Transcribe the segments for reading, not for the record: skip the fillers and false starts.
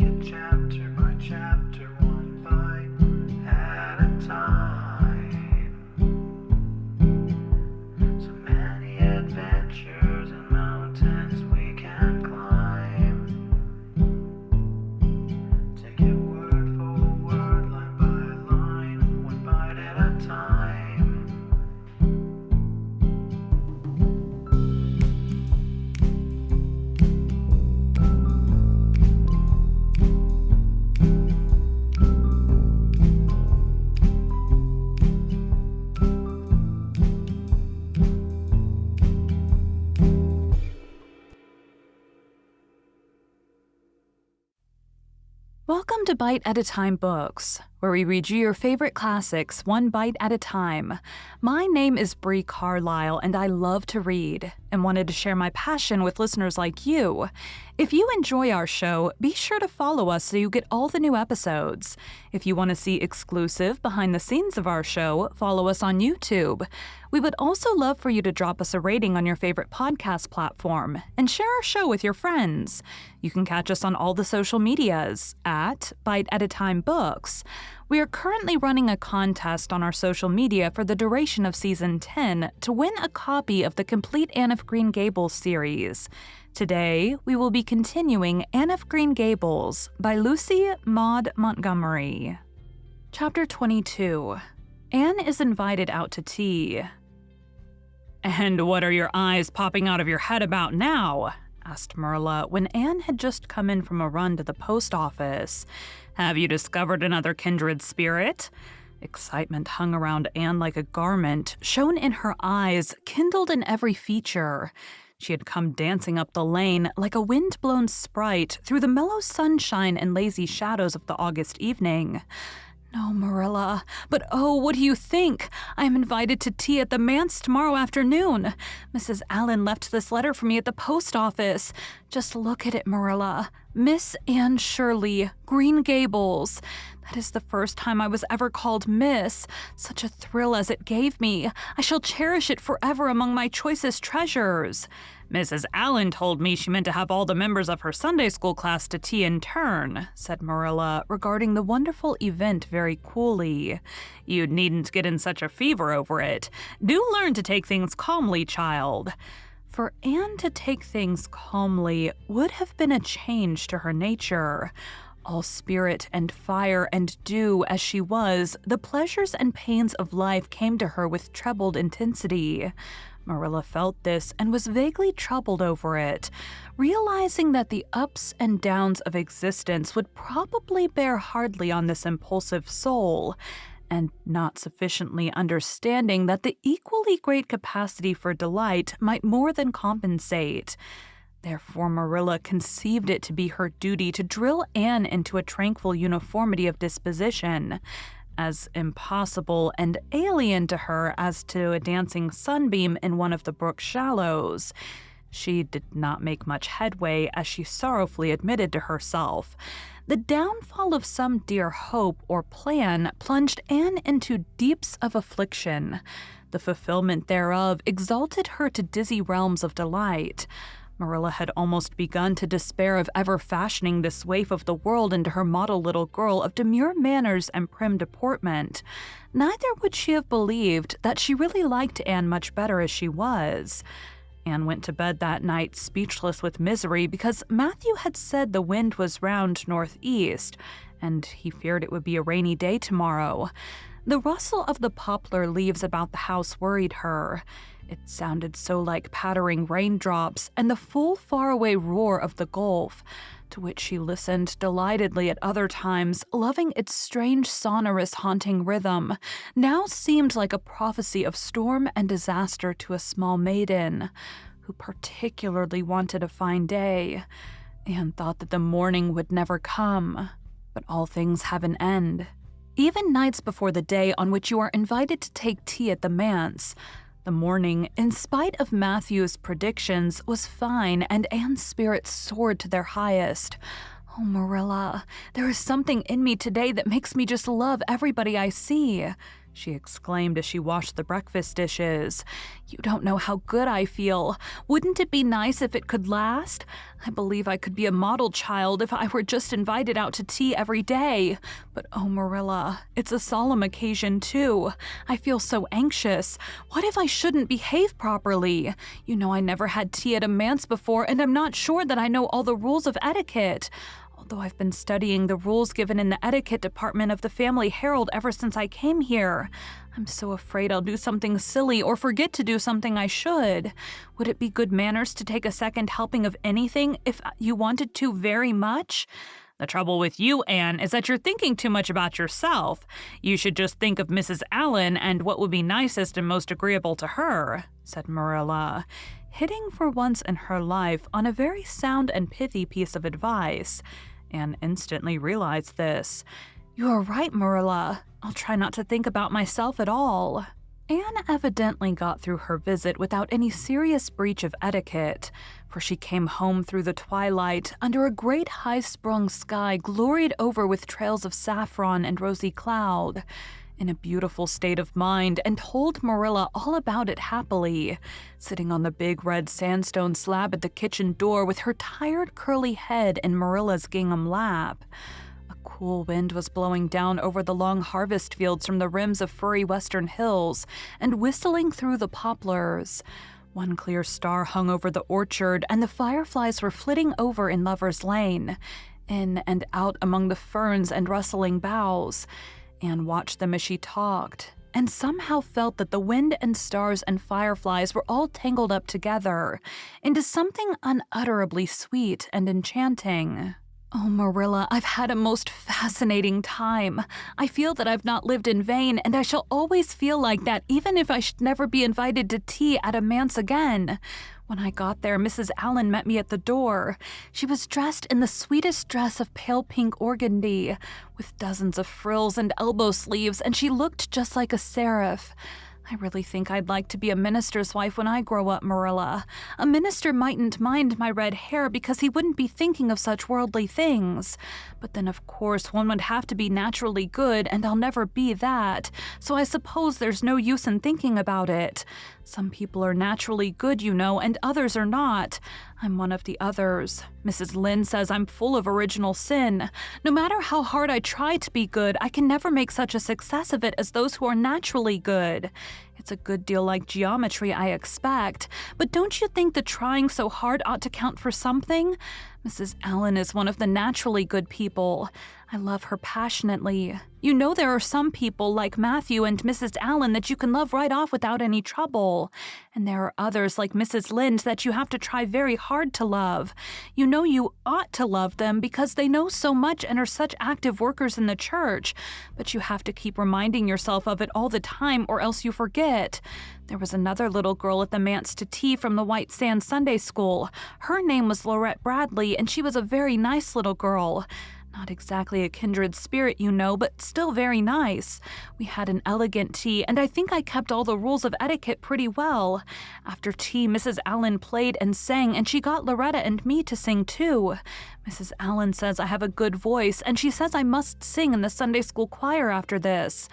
it chapter by chapter, one bite at a time. So many adventures and mountains we can climb. Take it word for word, line by line, one bite at a time. Welcome to Bite at a Time Books, where we read you your favorite classics one bite at a time. My name is Bree Carlile, and I love to read, and wanted to share my passion with listeners like you. If you enjoy our show, be sure to follow us so you get all the new episodes. If you want to see exclusive behind the scenes of our show, follow us on YouTube. We would also love for you to drop us a rating on your favorite podcast platform and share our show with your friends. You can catch us on all the social medias at Bite at a Time Books. We are currently running a contest on our social media for the duration of Season 10 to win a copy of the complete Anne of Green Gables series. Today, we will be continuing Anne of Green Gables by Lucy Maud Montgomery. Chapter 22. Anne is invited out to tea. "And what are your eyes popping out of your head about now?" asked Marilla when Anne had just come in from a run to the post office. "Have you discovered another kindred spirit?" Excitement hung around Anne like a garment, shone in her eyes, kindled in every feature. She had come dancing up the lane like a wind-blown sprite through the mellow sunshine and lazy shadows of the August evening. "No, Marilla, but oh, what do you think? I am invited to tea at the manse tomorrow afternoon. Mrs. Allen left this letter for me at the post office. Just look at it, Marilla. Miss Anne Shirley, Green Gables. That is the first time I was ever called Miss. Such a thrill as it gave me. I shall cherish it forever among my choicest treasures. Mrs. Allen told me she meant to have all the members of her Sunday school class to tea in turn," said Marilla, regarding the wonderful event very coolly. "You needn't get in such a fever over it. Do learn to take things calmly, child." For Anne to take things calmly would have been a change to her nature. All spirit and fire and dew as she was, the pleasures and pains of life came to her with trebled intensity. Marilla felt this and was vaguely troubled over it, realizing that the ups and downs of existence would probably bear hardly on this impulsive soul, and not sufficiently understanding that the equally great capacity for delight might more than compensate. Therefore, Marilla conceived it to be her duty to drill Anne into a tranquil uniformity of disposition, as impossible and alien to her as to a dancing sunbeam in one of the brook shallows. She did not make much headway, as she sorrowfully admitted to herself. The downfall of some dear hope or plan plunged Anne into deeps of affliction. The fulfillment thereof exalted her to dizzy realms of delight. Marilla had almost begun to despair of ever fashioning this waif of the world into her model little girl of demure manners and prim deportment. Neither would she have believed that she really liked Anne much better as she was. Anne went to bed that night speechless with misery because Matthew had said the wind was round northeast, and he feared it would be a rainy day tomorrow. The rustle of the poplar leaves about the house worried her. It sounded so like pattering raindrops and the full faraway roar of the Gulf, to which she listened delightedly at other times, loving its strange, sonorous, haunting rhythm, now seemed like a prophecy of storm and disaster to a small maiden, who particularly wanted a fine day. Anne thought that the morning would never come, but all things have an end. Even nights before the day on which you are invited to take tea at the manse, the morning, in spite of Matthew's predictions, was fine, and Anne's spirits soared to their highest. "Oh, Marilla, there is something in me today that makes me just love everybody I see," she exclaimed as she washed the breakfast dishes. "You don't know how good I feel. Wouldn't it be nice if it could last? I believe I could be a model child if I were just invited out to tea every day. But oh, Marilla, it's a solemn occasion too. I feel so anxious. What if I shouldn't behave properly? You know I never had tea at a manse before, and I'm not sure that I know all the rules of etiquette. Although I've been studying the rules given in the etiquette department of the Family Herald ever since I came here. I'm so afraid I'll do something silly or forget to do something I should. Would it be good manners to take a second helping of anything if you wanted to very much?" "The trouble with you, Anne, is that you're thinking too much about yourself. You should just think of Mrs. Allen and what would be nicest and most agreeable to her," said Marilla, hitting for once in her life on a very sound and pithy piece of advice. Anne instantly realized this. "You are right, Marilla. I'll try not to think about myself at all." Anne evidently got through her visit without any serious breach of etiquette, for she came home through the twilight under a great high-sprung sky gloried over with trails of saffron and rosy cloud, in a beautiful state of mind, and told Marilla all about it happily, sitting on the big red sandstone slab at the kitchen door with her tired curly head in Marilla's gingham lap. A cool wind was blowing down over the long harvest fields from the rims of furry western hills and whistling through the poplars. One clear star hung over the orchard, and the fireflies were flitting over in Lover's Lane, in and out among the ferns and rustling boughs. Anne watched them as she talked, and somehow felt that the wind and stars and fireflies were all tangled up together into something unutterably sweet and enchanting. "Oh, Marilla, I've had a most fascinating time. I feel that I've not lived in vain, and I shall always feel like that even if I should never be invited to tea at a manse again. When I got there, Mrs. Allen met me at the door. She was dressed in the sweetest dress of pale pink organdy, with dozens of frills and elbow sleeves, and she looked just like a seraph. I really think I'd like to be a minister's wife when I grow up, Marilla. A minister mightn't mind my red hair because he wouldn't be thinking of such worldly things. But then, of course, one would have to be naturally good, and I'll never be that, so I suppose there's no use in thinking about it. Some people are naturally good, you know, and others are not. I'm one of the others. Mrs. Lynde says I'm full of original sin. No matter how hard I try to be good, I can never make such a success of it as those who are naturally good. It's a good deal like geometry, I expect, but don't you think the trying so hard ought to count for something? Mrs. Allen is one of the naturally good people. I love her passionately. You know there are some people like Matthew and Mrs. Allen that you can love right off without any trouble. And there are others like Mrs. Lynde that you have to try very hard to love. You know you ought to love them because they know so much and are such active workers in the church, but you have to keep reminding yourself of it all the time or else you forget. There was another little girl at the manse to tea from the White Sands Sunday School. Her name was Laurette Bradley, and she was a very nice little girl. Not exactly a kindred spirit, you know, but still very nice. We had an elegant tea, and I think I kept all the rules of etiquette pretty well. After tea, Mrs. Allen played and sang, and she got Loretta and me to sing too. Mrs. Allen says I have a good voice, and she says I must sing in the Sunday school choir after this.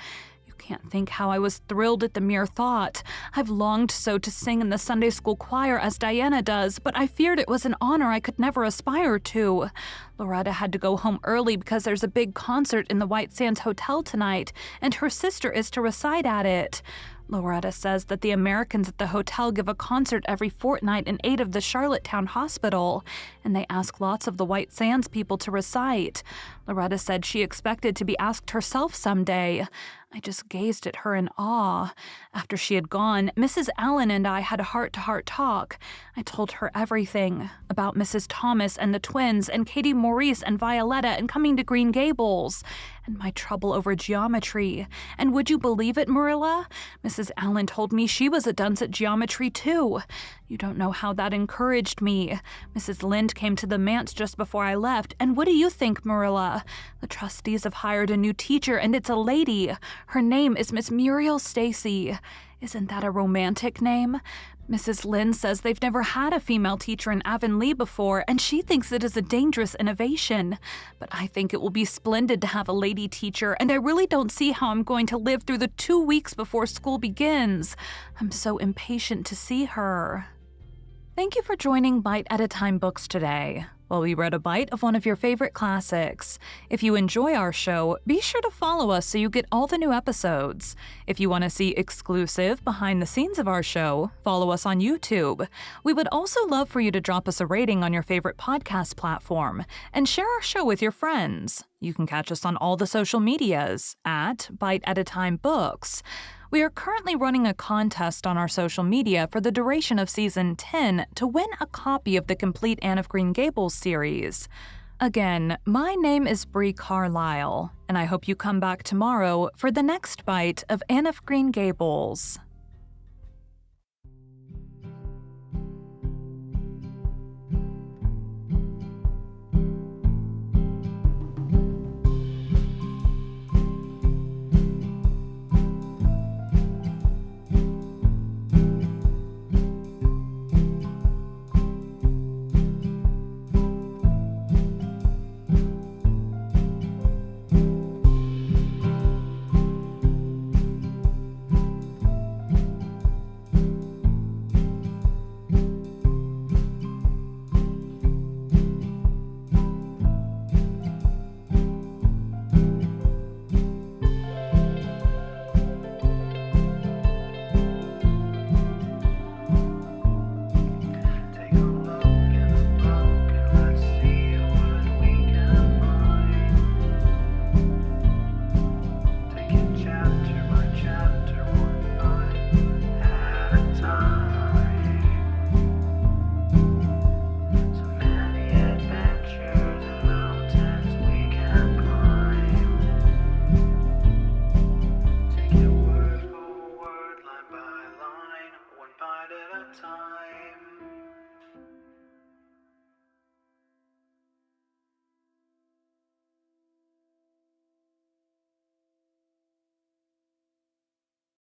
Can't think how I was thrilled at the mere thought. I've longed so to sing in the Sunday school choir as Diana does, but I feared it was an honor I could never aspire to. Loretta had to go home early because there's a big concert in the White Sands Hotel tonight, and her sister is to recite at it. Loretta says that the Americans at the hotel give a concert every fortnight in aid of the Charlottetown Hospital, and they ask lots of the White Sands people to recite. Loretta said she expected to be asked herself someday. I just gazed at her in awe. After she had gone, Mrs. Allen and I had a heart-to-heart talk. I told her everything about Mrs. Thomas and the twins and Katie Maurice and Violetta and coming to Green Gables, and my trouble over geometry. And would you believe it, Marilla? Mrs. Allen told me she was a dunce at geometry too. You don't know how that encouraged me. Mrs. Lynde came to the manse just before I left, and what do you think, Marilla? The trustees have hired a new teacher, and it's a lady. Her name is Miss Muriel Stacy. Isn't that a romantic name? Mrs. Lynde says they've never had a female teacher in Avonlea before, and she thinks it is a dangerous innovation. But I think it will be splendid to have a lady teacher, and I really don't see how I'm going to live through the 2 weeks before school begins. I'm so impatient to see her. Thank you for joining Bite at a Time Books today, while we read a bite of one of your favorite classics. If you enjoy our show, be sure to follow us so you get all the new episodes. If you want to see exclusive behind the scenes of our show, follow us on YouTube. We would also love for you to drop us a rating on your favorite podcast platform and share our show with your friends. You can catch us on all the social medias at Bite at a Time Books. We are currently running a contest on our social media for the duration of Season 10 to win a copy of the complete Anne of Green Gables series. Again, my name is Bree Carlile, and I hope you come back tomorrow for the next bite of Anne of Green Gables.